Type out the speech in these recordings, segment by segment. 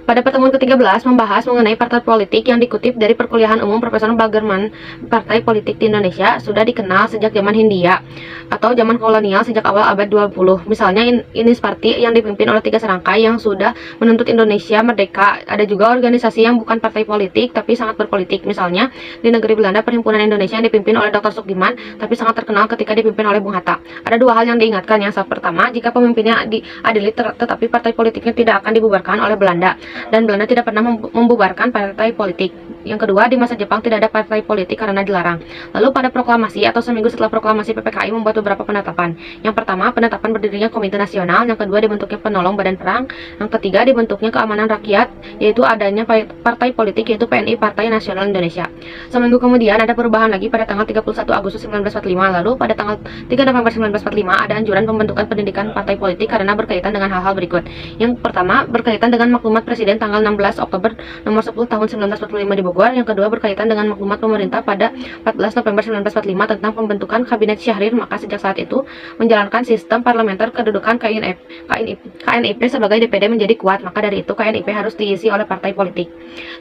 Pada pertemuan ke-13 membahas mengenai partai politik yang dikutip dari Perkuliahan Umum Profesor Bagerman. Partai politik di Indonesia sudah dikenal sejak zaman Hindia atau zaman kolonial sejak awal abad 20. Misalnya Innis Party yang dipimpin oleh 3 serangkai yang sudah menuntut Indonesia merdeka. Ada juga organisasi yang bukan partai politik tapi sangat berpolitik. Misalnya di negeri Belanda Perhimpunan Indonesia yang dipimpin oleh Dr. Sugiman tapi sangat terkenal ketika dipimpin oleh Bung Hatta. Ada dua hal yang diingatkan. Yang pertama, jika pemimpinnya diadili tetapi partai politiknya tidak akan dibubarkan oleh Belanda, dan Belanda tidak pernah membubarkan partai politik. Yang kedua, di masa Jepang tidak ada partai politik karena dilarang. Lalu pada proklamasi atau seminggu setelah proklamasi PPKI membuat beberapa penetapan. Yang pertama, penetapan berdirinya Komite Nasional. Yang kedua, dibentuknya penolong badan perang. Yang ketiga, dibentuknya Keamanan Rakyat, yaitu adanya partai politik yaitu PNI, Partai Nasional Indonesia. Seminggu kemudian ada perubahan lagi pada tanggal 31 Agustus 1945. Lalu pada tanggal 3 November 1945 ada anjuran pembentukan pendidikan partai politik karena berkaitan dengan hal-hal berikut. Yang pertama, berkaitan dengan maklumat Presiden tanggal 16 Oktober nomor 10 tahun 1945 di Bogor. Yang kedua, berkaitan dengan maklumat pemerintah pada 14 November 1945 tentang pembentukan Kabinet Syahrir. Maka sejak saat itu menjalankan sistem parlementer, kedudukan KNIP sebagai DPD menjadi kuat. Maka dari itu KNIP harus diisi oleh partai politik.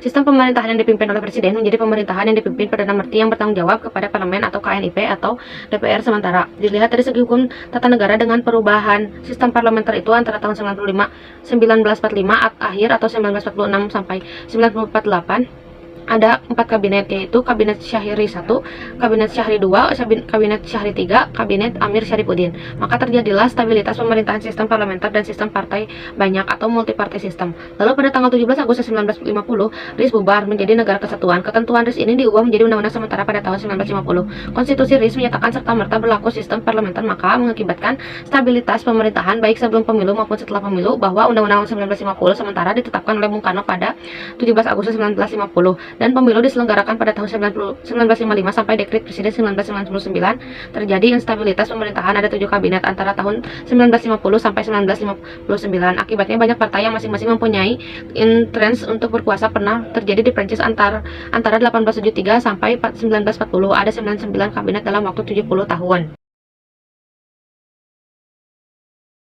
Sistem pemerintahan yang dipimpin oleh Presiden menjadi pemerintahan yang dipimpin Perdana Menteri yang bertanggung jawab kepada parlemen atau KNIP atau DPR sementara. Dilihat dari segi hukum tata negara dengan perubahan sistem parlementer itu antara tahun 1945 akhir atau 1946 sampai 1948 ada 4 kabinet, yaitu Kabinet Syahri 1, Kabinet Syahri 2, Kabinet Syahri 3, Kabinet Amir Syarifuddin. Maka terjadilah stabilitas pemerintahan sistem parlementer dan sistem partai banyak atau multipartai sistem. Lalu pada tanggal 17 Agustus 1950, RIS bubar menjadi Negara Kesatuan. Ketentuan RIS ini diubah menjadi undang-undang sementara pada tahun 1950. Konstitusi RIS menyatakan serta-merta berlaku sistem parlementer, maka mengakibatkan stabilitas pemerintahan baik sebelum pemilu maupun setelah pemilu, bahwa undang-undang 1950 sementara ditetapkan oleh Bung Karno pada 17 Agustus 1950. Dan pemilu diselenggarakan pada tahun 1955 sampai dekret Presiden 1999. Terjadi instabilitas pemerintahan, ada 7 kabinet antara tahun 1950 sampai 1959. Akibatnya banyak partai yang masing-masing mempunyai interest untuk berkuasa. Pernah terjadi di Prancis antara 1873 sampai 1940. Ada 99 kabinet dalam waktu 70 tahun.